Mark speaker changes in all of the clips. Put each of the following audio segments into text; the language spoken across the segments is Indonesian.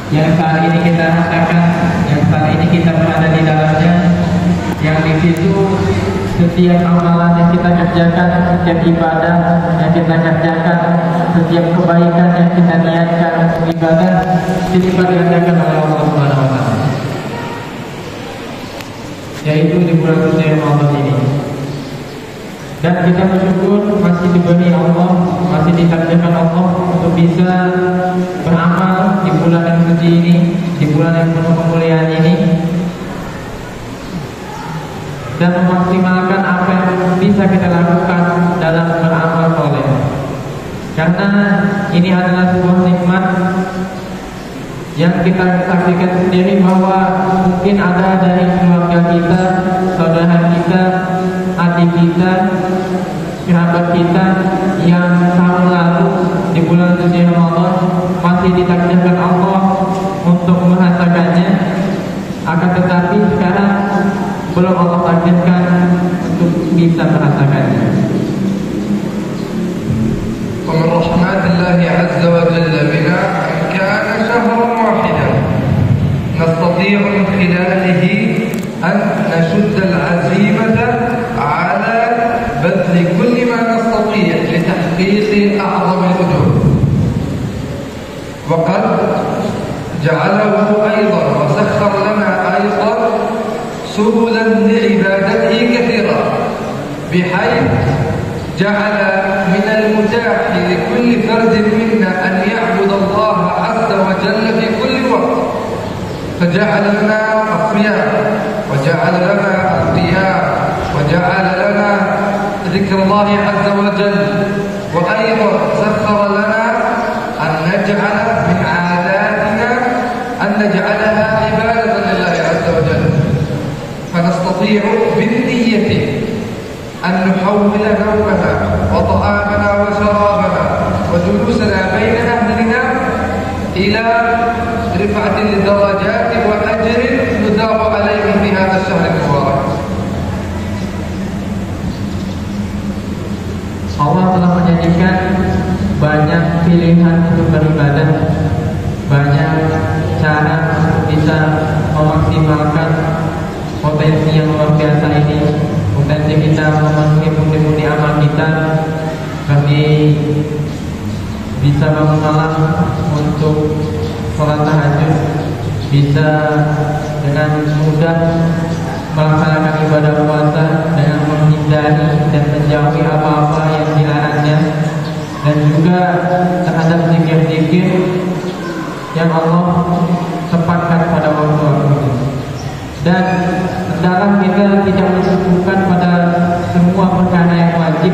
Speaker 1: yang saat ini kita rasakan, yang saat ini kita berada di dalamnya, yang di situ setiap amalan yang kita kerjakan, setiap ibadah yang kita kerjakan, setiap kebaikan yang kita niatkan untuk ibadah dilipat gandakan oleh Allah Subhanahu wa taala. Yaitu di bulan suci Ramadan ini. Dan kita bersyukur masih diberi Allah, masih ditakdirkan Allah untuk bisa beramal di bulan yang suci ini, di bulan yang penuh kemuliaan ini, dan memaksimalkan apa yang bisa kita lakukan dalam beramal soleh. Karena ini adalah sebuah nikmat yang kita saksikan sendiri, bahwa mungkin ada dari keluarga kita, saudara kita, adik kita, kerabat kita yang tahun lalu di bulan suci Ramadan masih ditakdirkan Allah untuk merasakannya, akan tetapi sekarang belum Allah takdirkan untuk bisa merasakannya.
Speaker 2: ومن رحمات الله عز وجل بنا أن كان شهرا واحدا نستطيع من خلاله أن نشد العزيمة على بذل كل ما نستطيع لتحقيق أعظم الأجور، وقد جعله أيضا وسخر لنا أيضا سبلا لعبادته كثيرة، بحيث جعل من المتاح لكل فرد منا أن يعبد الله عز وجل في كل وقت، فجعل لنا الصيام، وجعل لنا القيام، وجعل لنا ذكر الله عز وجل، وأيضا سخر لنا أن نجعل من عاداتنا أن نجعلها عبادة لله عز وجل، فنستطيع بالنية أن نحول نومنا وطعامنا وشرابنا وجلوسنا بين أهلنا إلى رفعة للدرجات وأجر يثاب عليه في هذا الشهر المبارك.
Speaker 1: Allah telah menjadikan banyak pilihan untuk beribadah, banyak cara untuk bisa memaksimalkan potensi yang luar biasa ini, potensi kita memenuhi pundi-pundi amal kita, seperti bisa bangun malam untuk sholat tahajud, bisa dengan mudah melaksanakan ibadah puasa dengan menghindari dan menjauhi apa-apa yang dilarangnya, dan juga terhadap zikir-zikir yang Allah tempatkan pada waktu-waktu. Dan dalam kita tidak mencukupkan pada semua perkara yang wajib,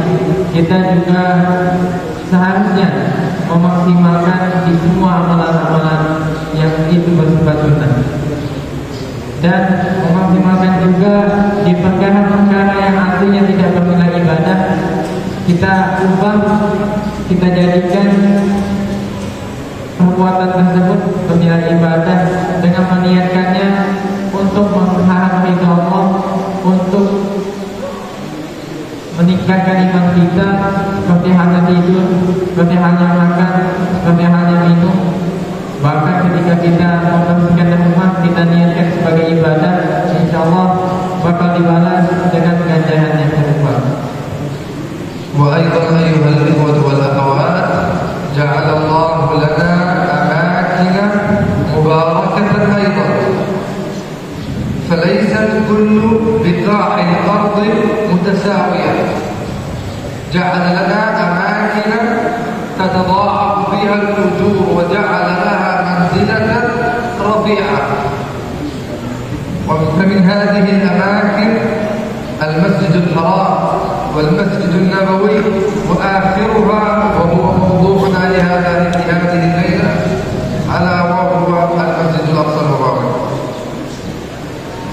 Speaker 1: kita juga seharusnya memaksimalkan di semua amalan-amalan yang itu bersifat sunnah, dan memaksimalkan juga di perkara-perkara yang artinya tidak bernilai ibadah, kita ubah, kita jadikan perbuatan tersebut bernilai ibadah dengan meniatkannya untuk mengharap ridha Allah, untuk meningkatkan iman kita, seperti halnya tidur, seperti halnya makan, seperti halnya minum. Bahkan ketika kita membersihkan rumah, kita niatkan sebagai ibadah, insya Allah bakal dibalas dengan ganjaran yang serupa.
Speaker 2: وأيضا أيها الإخوة والأخوات جعل الله لنا أماكن مباركة أيضا، فليست كل بقاع الأرض متساوية، جعل لنا أماكن تتضاعف فيها الأجور، وجعل لها منزلة رفيعة. فمن هذه الأماكن المسجد الحرام والمسجد النبوي، وآخرها وهو موضوعنا لهذه الليلة ألا وهو المسجد الأقصى المبارك.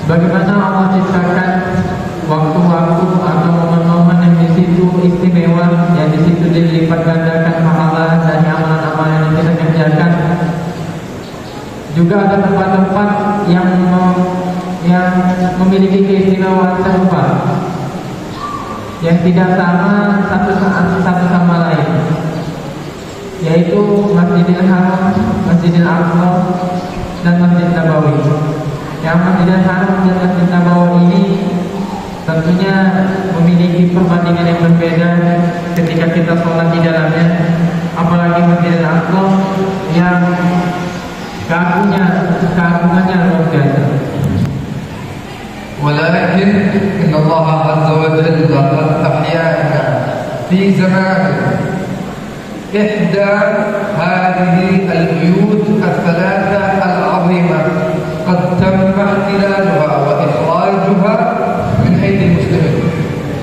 Speaker 1: Bagaimana Allah ciptakan waktu-waktu atau momen-momen yang di situ istimewa, yang di situ dilipat gandakan pahala dari amalan-amalan yang kita kerjakan. Juga ada tempat-tempat yang memiliki keistimewaan serupa, yang tidak sama satu sama lain. yaitu Masjidil Haram, Masjidil Aqsa, dan Masjid Nabawi. Yang Masjidil Haram dan Masjid Nabawi ini tentunya memiliki perbandingan yang berbeda ketika kita sholat di dalamnya, apalagi Masjidil Aqsa yang keagungannya luar biasa.
Speaker 2: ولكن إن الله عز وجل قد أحيانا في زمان إحدى هذه البيوت الثلاثة العظيمة قد تم احتلالها وإخراجها من أيدي المسلمين،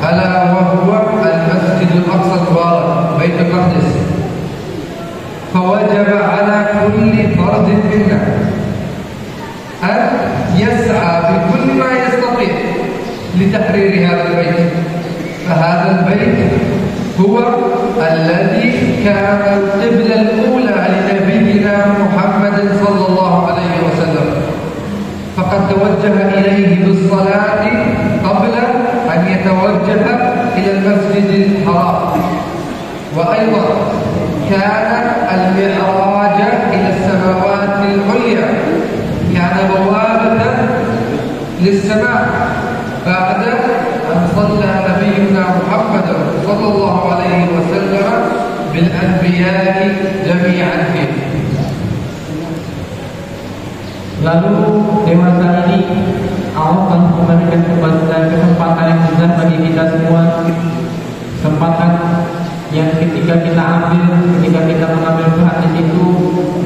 Speaker 2: ألا وهو المسجد الأقصى المبارك بيت المقدس. فوجب على كل فرد منا أن يسعى بكل ما يستطيع لتحرير هذا البيت. فهذا البيت هو الذي كان القبلة الأولى لنبينا محمد صلى الله عليه وسلم، فقد توجه إليه بالصلاة قبل أن يتوجه إلى المسجد الحرام. وأيضا كان المعراج إلى السماوات العليا كان بوابة للسماء بعد أن صلى نبينا محمد صلى الله عليه وسلم بالأنبياء جميعا فيه.
Speaker 1: Lalu dewasa ini Allah telah memberikan kesempatan yang besar bagi kita semua, kesempatan yang ketika kita mengambil Tuhan di situ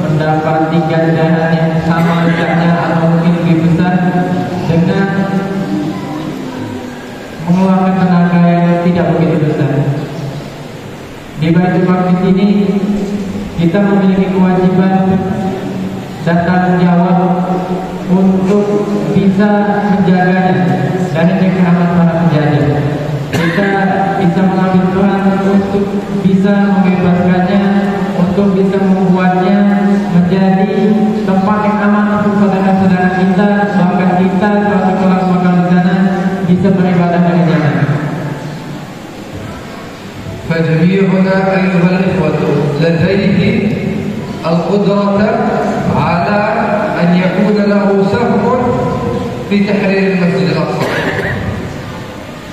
Speaker 1: mendapati ganjaran yang sama besarnya atau mungkin lebih besar dengan mengeluarkan tenaga yang tidak begitu besar. Di Baitul Maqdis ini kita memiliki kewajiban dan tanggung jawab untuk bisa menjaganya dari kekeraman para penjajah. Kita bisa mengambil Tuhan untuk bisa membebaskannya, untuk bisa membuatnya menjadi tempat yang aman untuk saudara-saudara kita, bahkan kita suatu kelak bakal di sana bisa beribadah dari sana.
Speaker 2: فجميعنا أيها الإخوة لديه القدرة على أن يكون له سهم في تحرير المسجد الأقصى.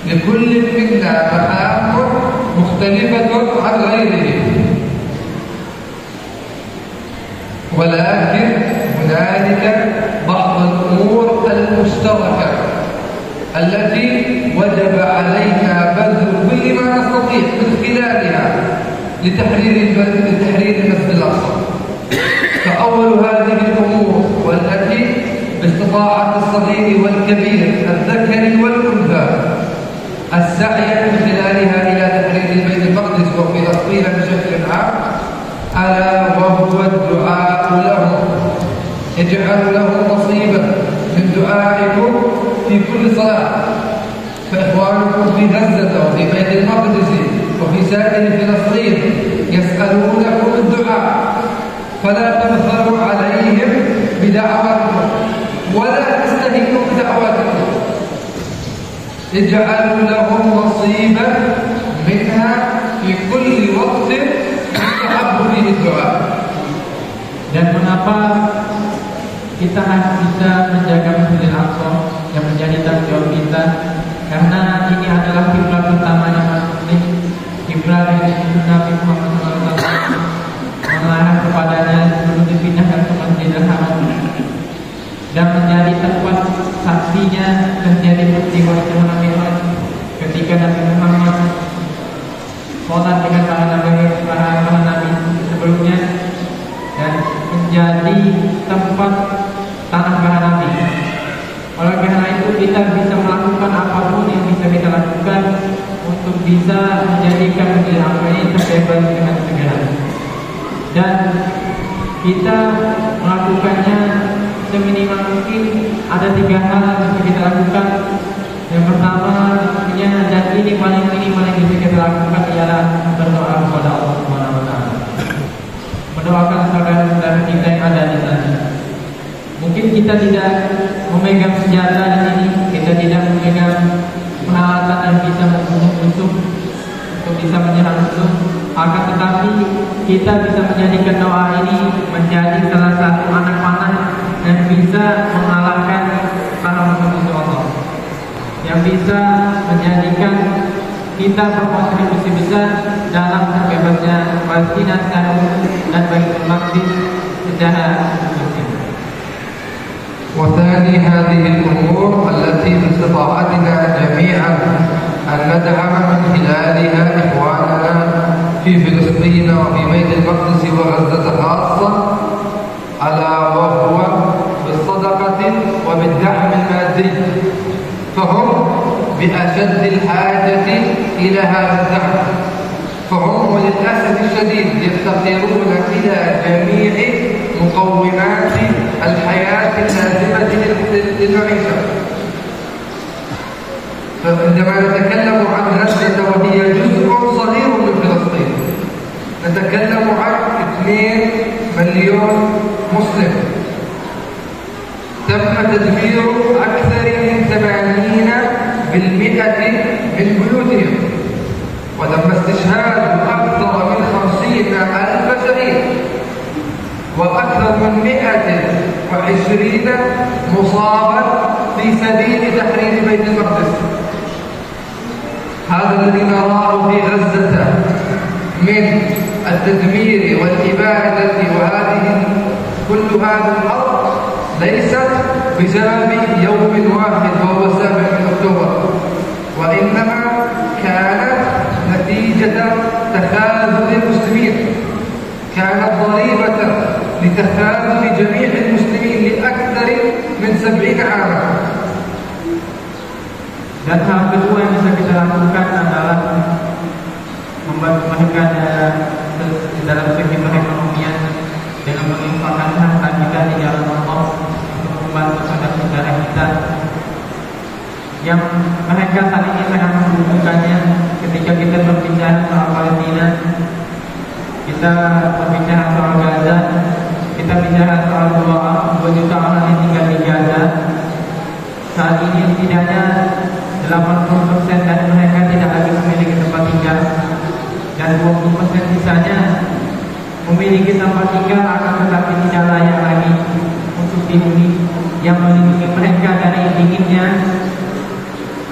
Speaker 2: لكل منا مهام مختلفة عن غيره، ولكن هنالك بعض الأمور المشتركة التي وجب علينا بذل كل ما نستطيع من خلالها لتحرير المسجد الأقصى. فأول هذه الأمور والتي باستطاعة الصغير والكبير الذكر والأنثى السعي من خلالها إلى تحرير بيت المقدس وفلسطين بشكل عام، ألا وهو الدعاء لهم. اجعلوا لهم نصيبا من دعائكم في كل صلاة. فإخوانكم في غزة وفي بيت المقدس وفي سائر فلسطين يسألونكم الدعاء، فلا تبخلوا عليهم بدعواتكم ولا تستهينوا بدعواتكم. اجعلوا لهم نصيبا منها في كل وقت يستحب فيه الدعاء.
Speaker 1: Dan mengapa kita harus bisa menjaga Masjidil Aqsa yang menjadi tanggung jawab kita? Karena ini adalah kiblat utamanya Muslim, kiblat yang Nabi Muhammad SAW melarang kepadanya sebelum dipindahkan ke Masjidil Haram dan menjadi tempat saksinya terjadi peristiwa Isra Mi'raj ketika Nabi Muhammad sholat dengan para nabi sebelumnya dan menjadi tempat tanah para nabi. Oleh karena itu kita bisa melakukan apapun yang bisa kita lakukan untuk bisa menjadikan Masjidil Aqsa ini terbebas dengan segera. Dan kita melakukannya seminimal mungkin. Ada 3 hal yang bisa kita lakukan. Yang pertama tentunya, dan ini paling minimal yang bisa kita lakukan ialah berdoa kepada Allah Subhanahu wa taala. Mendoakan saudara-saudara kita yang ada di sana. Mungkin kita tidak memegang senjata di sini, kita tidak memegang peralatan yang bisa membunuh musuh untuk bisa menyerang musuh. Akan tetapi kita bisa menjadikan doa ini menjadi salah satu anak panah yang bisa mengalahkan para musuh Allah, yang bisa menjadikan kita berkontribusi besar dalam terbebasnya Palestina secara umum dan Baitul Maqdis secara khusus.
Speaker 2: وثاني هذه الأمور التي في استطاعتنا جميعا أن ندعم من خلالها إخواننا في فلسطين وفي بيت المقدس وغزة خاصة، ألا وهو بالصدقة وبالدعم المادي، فهم بأشد الحاجة إلى هذا الدعم، فهم وللأسف الشديد يفتقرون إلى جميع مقومات الحياة اللازمة للمعيشة. فعندما نتكلم عن غزة وهي جزء صغير من فلسطين، نتكلم عن 2 مليون مسلم، تم تدمير أكثر من 80% من بيوتهم، وتم استشهاد أكثر من 50,000 شهيد، وأكثر من 120 مصابا في سبيل تحرير بيت المقدس. هذا الذي نراه في غزة من التدمير والإبادة وهذه كل هذا الأرض ليست بسبب يوم واحد وهو 7 أكتوبر، وإنما كانت نتيجة تخاذل المسلمين، كانت ضريبة لتخاذل جميع المسلمين لأكثر من 70 عاما.
Speaker 1: Dan hal kedua yang bisa kita lakukan adalah membantu mereka dalam segi perekonomian dengan menginfakkan harta kita di jalan Allah untuk membantu saudara-saudara kita yang mereka saat ini sangat membutuhkannya. Ketika kita berbicara soal Palestina, kita berbicara soal Gaza, kita bicara soal 2 juta orang yang tinggal di Gaza. Saat ini setidaknya 80% dari mereka tidak lagi memiliki tempat tinggal, dan 20% sisanya memiliki tempat tinggal akan tetapi tidak layak lagi untuk dihuni, yang melindungi mereka dari dinginnya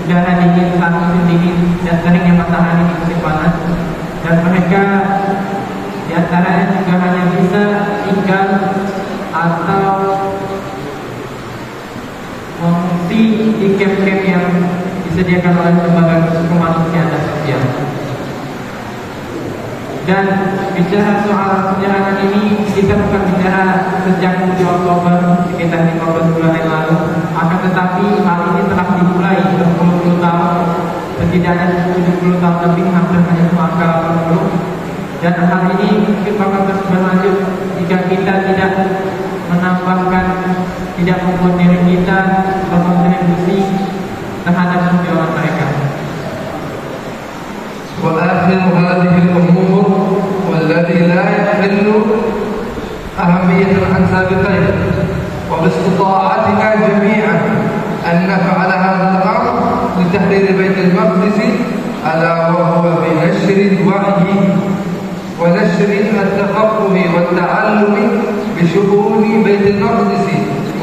Speaker 1: udara dingin saat musim dingin dan teringnya matahari di musim panas. Dan mereka diantaranya juga hanya bisa tinggal atau mengungsi di camp-camp yang disediakan oleh lembaga kemanusiaan dan sosial. Dan bicara soal penyerangan ini, kita bukan bicara sejak 7 Oktober sekitar 15 bulan yang lalu, akan tetapi hal ini telah dimulai berpuluh-puluh tahun, setidaknya 70 tahun lebih, hampir hanya angka 80. Dan hal ini mungkin bakal terus berlanjut jika kita tidak menambahkan, tidak membuat diri kita berkontribusi terhadap perjuangan mereka.
Speaker 2: وآخر هذه الأمور والذي لا يقل أهمية عن سابقين وباستطاعتنا جميعا أن نفعل هذا الأمر لتحرير بيت المقدس، ألا وهو بنشر الوعي ونشر التفقه والتعلم بشؤون بيت المقدس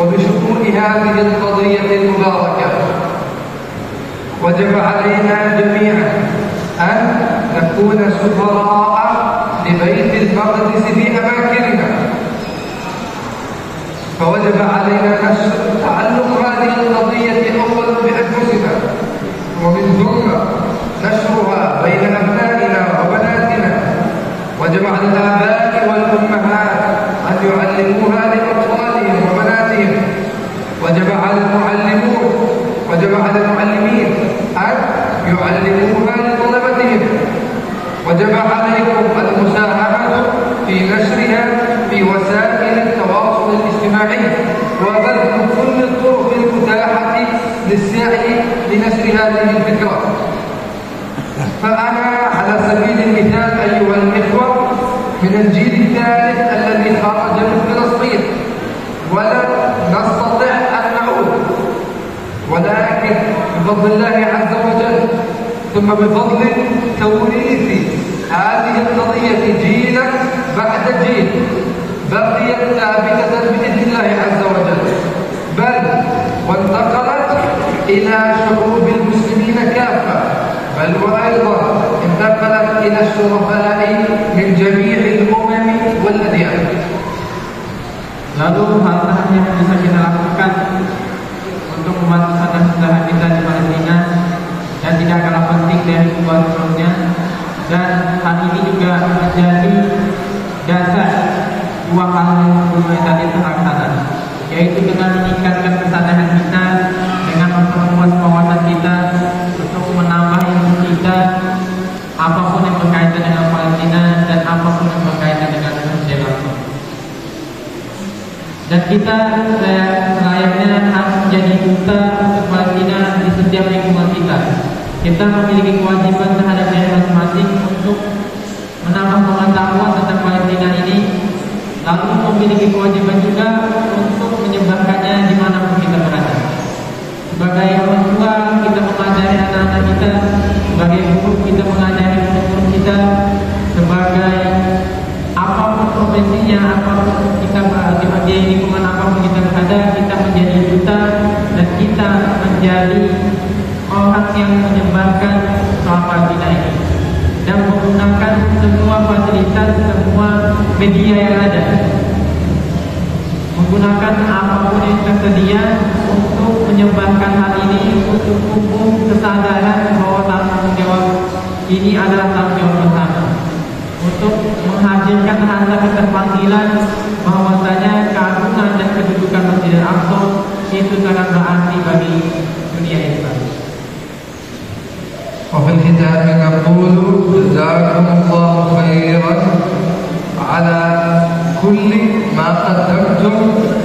Speaker 2: وبشؤون هذه القضية المباركة. وجب علينا جميعا أن نكون سفراء لبيت المقدس في أماكننا، فوجب علينا تعلم هذه القضية أولا بأنفسنا، ومن ثم نشرها بين أبنائنا وبناتنا. وجب على الآباء والأمهات أن يعلموها لأطفالهم وبناتهم. وجب على المعلمين أن يعلموها لطلبتهم. وجب عليكم المساهمة في نشرها في وسائل التواصل الاجتماعي وبذل كل الطرق المتاحة للسعي لنشر هذه الفكرة. فأنا على سبيل المثال أيها الإخوة من الجيل الثالث الذي خرج من فلسطين ولم نستطع أن نعود، ولكن بفضل الله عز وجل ثم بفضل توريث هذه القضية جيلا بعد جيل بقيت ثابتة بإذن الله عز وجل، بل وانتقلت إلى شعوب المسلمين كافة، بل وأيضا انتقلت إلى الشرفاء من جميع الأمم والأديان.
Speaker 1: Lalu hal-hal yang bisa kita lakukan untuk membantu saudara-saudara kita di Palestina dan tidak kalah penting dari dua sebelumnya, dan hal ini juga menjadi dasar dua hal yang sebelumnya tadi terlaksana, yaitu dengan meningkatkan kesadaran kita, dengan memperluas wawasan kita untuk menambah ilmu kita apapun yang berkaitan dengan Palestina dan apapun yang berkaitan dengan Masjid Al-Aqsa. Dan kita selayaknya harus menjadi duta untuk Palestina di setiap lingkungan kita. Kita memiliki kewajiban terhadap diri masing-masing untuk menambah pengetahuan tentang Palestina ini, lalu memiliki kewajiban juga untuk menyebarkannya dimanapun kita berada. Sebagai orang tua, kita mengajari anak-anak kita, sebagai guru kita mengajari murid kita, sebagai apapun profesinya, apapun kita berada di lingkungan apapun kita berada, kita menjadi duta dan kita menjadi orang yang menyebarkan soal Palestina ini dan menggunakan semua fasilitas, semua media yang ada, menggunakan apapun yang tersedia untuk menyebarkan hal ini, untuk tumbuh kesadaran bahwa tanggung jawab ini adalah tanggung jawab bersama, untuk menghadirkan rasa keterpanggilan bahwasanya keagungan dan kedudukan Masjidil Aqsa itu sangat berarti bagi dunia Islam.
Speaker 2: وفي الختام نقول جزاكم الله خيرا على كل ما قدمتم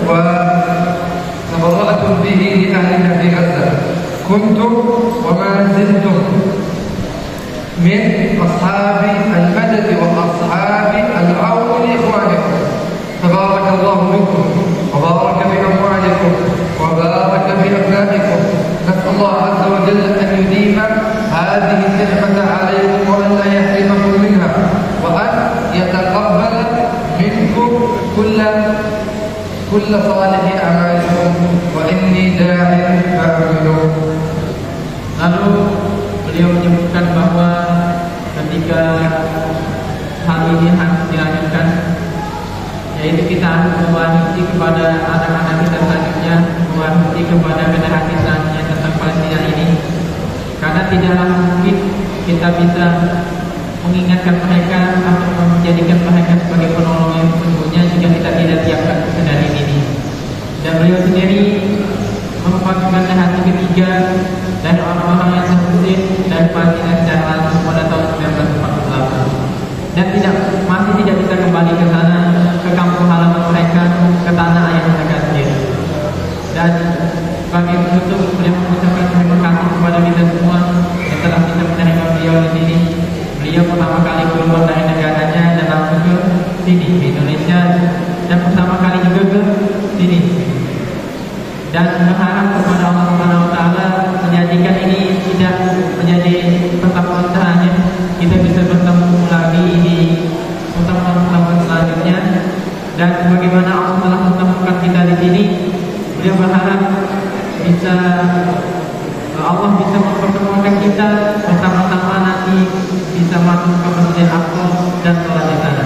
Speaker 2: وتبرأتم به لأهلنا في غزة. كنتم وما زلتم من أصحاب المدد وأصحاب العون لإخوانكم، تبارك الله بكم وبارك بأموالكم وبارك بأبنائكم. نسأل الله عز وجل أن يديم هذه النعمة عليكم وأن لا يحرمكم منها، وأن يتقبل منكم كل صالح أعمالكم، وإني داع فأعملوا.
Speaker 1: Lalu beliau menyebutkan bahwa ketika hal ini harus dilanjutkan, yaitu kita harus mewarisi kepada anak-anak kita selanjutnya, mewarisi kepada generasi selanjutnya tentang Palestina ini, karena tidaklah mungkin kita bisa mengingatkan mereka atau menjadikan mereka sebagai penolong yang sesungguhnya jika kita tidak siapkan kesadaran ini. Dan beliau sendiri merupakan generasi ketiga dari orang-orang yang terusir dari Palestina secara langsung pada tahun 1948 dan masih tidak bisa kembali ke sana, ke kampung halaman mereka, ke tanah ayah mereka sendiri. Dan sebagai penutup, beliau mengucapkan terima kasih kepada kita semua yang telah bisa menerima beliau di sini. Beliau pertama kali keluar dari negaranya dan langsung ke sini, ke Indonesia, dan pertama kali juga ke sini. Dan berharap kepada Allah Subhanahu wa Ta'ala menjadikan ini tidak menjadi pertemuan terakhir, kita bisa bertemu lagi di pertemuan selanjutnya. Dan sebagaimana Allah telah mempertemukan kita di sini, beliau berharap Allah bisa mempertemukan kita bersama-sama nanti bisa masuk ke Masjidil Aqsa dan sholat di sana.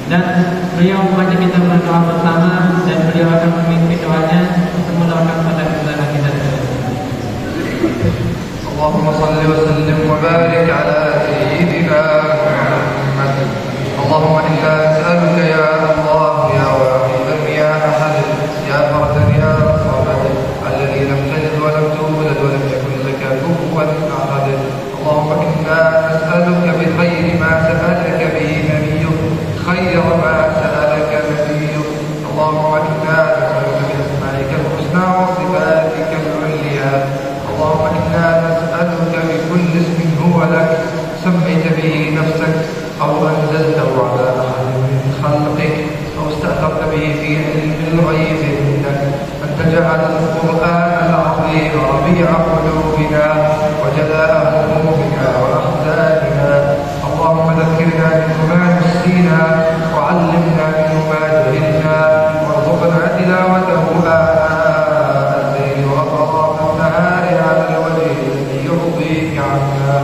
Speaker 1: Dan beliau mengajak kita berdoa bersama, dan beliau akan memimpin doanya untuk mendoakan saudara-saudara kita.
Speaker 2: Allahumma salli wa sallim wa barik ala sayyidina Muhammad. Allahumma inna nas'aluka ya Allah ya wahidan ya ahad ya fardan ya samad alladhi lam talid wa lam tulad wa lam yakun laka kufuwan ahad. Allahumma inna nas'aluka bi khayri ma sa'alaka bihi nabiyyuk خير ما سألك نبيك. اللهم إنا نسألك بأسمائك الحسنى وصفاتك العليا. اللهم إنا نسألك بكل اسم هو لك سميت به نفسك أو أنزلته على أحد من خلقك أو استأثرت به في علم الغيب عندك أن تجعل القرآن العظيم ربيع قلوبنا وجلاء همومنا وأحزاننا. اللهم ذكرنا منه ما نسينا تلاوته آناء الليل وأطراف النهار على الوجه الذي يرضيك عنا.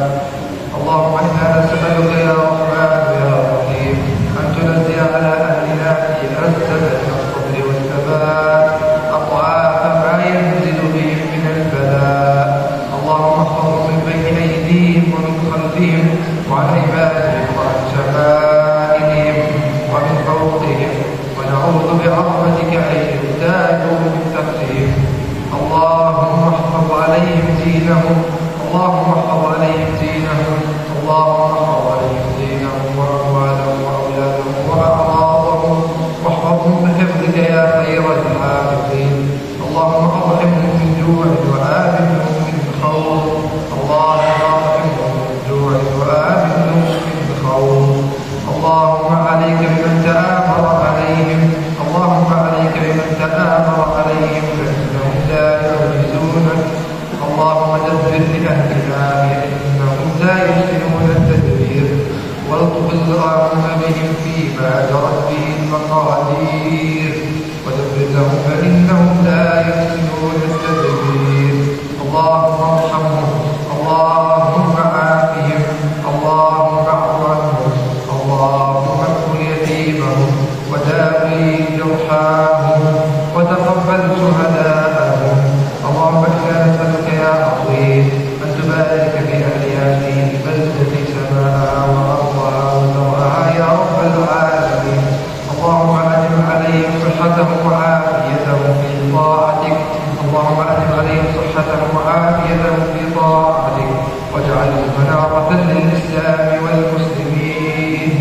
Speaker 2: اللهم إنا نسألك يا رحمن يا رحيم أن تنزل على أهلنا في السدد والصبر والثبات أضعاف ما ينزل بهم من البلاء. اللهم احفظهم من بين أيديهم ومن خلفهم وعن عبادهم وعن شمائلهم ومن فوقهم، ونعوذ بعظمتك أن يغتالوا من تحتهم. اللهم احفظ عليهم دينهم، اللهم احفظ عليهم دينهم، اللهم احفظ عليهم دينهم وأموالهم وأولادهم وأعراضهم، واحفظهم بحفظك يا خير الحافظين. اللهم أرحمهم من جوع وآمنهم من خوف، اللهم أرحمهم من جوع وآمنهم من خوف. اللهم عليك بمن تآمر عليهم، اللهم عليك بمن تآمر عليهم فإنهم لا يعجزونك. اللهم دبر لأهلنا فإنهم لا يحسنون التدبير، والطف اللهم بهم فيما جرت به المقادير، ودبر لهم فإنهم لا يحسنون التدبير. اللهم ارحمهم، اللهم عافهم، اللهم اعف عنهم، اللهم اكفر يتيمهم وداوي جرحاهم وتقبل شهداءهم. اللهم إنا نسألك يا عظيم أن تبارك في أهل هذه البلدة سماءها وأرضها وزرعها يا رب العالمين. اللهم أدم عليهم صحتهم وعافيتهم في طاعتك، اللهم أدم عليهم صحتهم وعافيتهم في طاعتك، واجعلهم منارة للإسلام والمسلمين.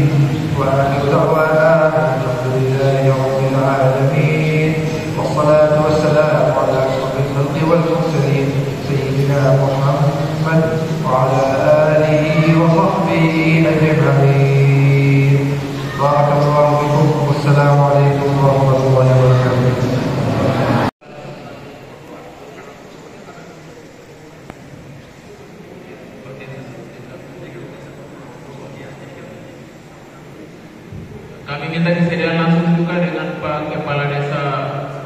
Speaker 2: وآخر دعوانا الحمد لله رب العالمين، والصلاة والسلام على أشرف الخلق والمرسلين سيدنا محمد وعلى آله وصحبه أجمعين. بارك الله بكم، والسلام عليكم ورحمة الله وبركاته.
Speaker 1: Kami minta kesediaan langsung juga dengan Pak Kepala Desa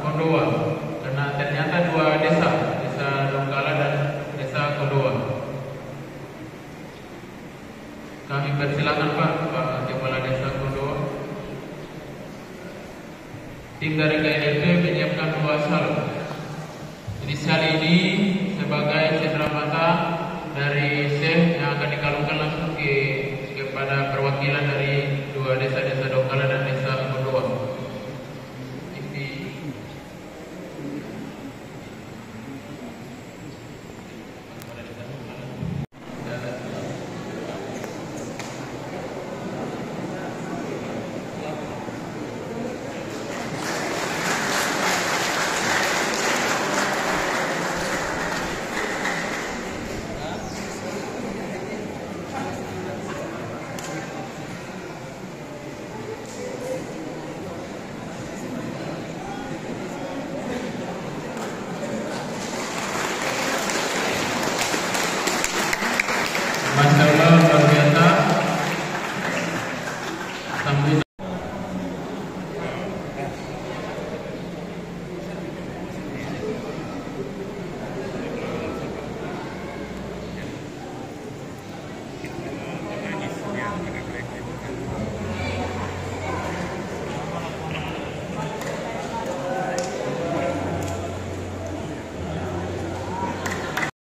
Speaker 1: Kondoa, karena ternyata dua desa, Desa Donggala dan Desa Kondoa. Kami persilakan Pak Kepala Desa Kondoa. Tim dari KNLP menyiapkan 2 salur. Inisial ini sebagai cenderamata dari Syekh yang akan dikalungkan langsung kepada perwakilan dari 2 desa, Desa Donggala dan Desa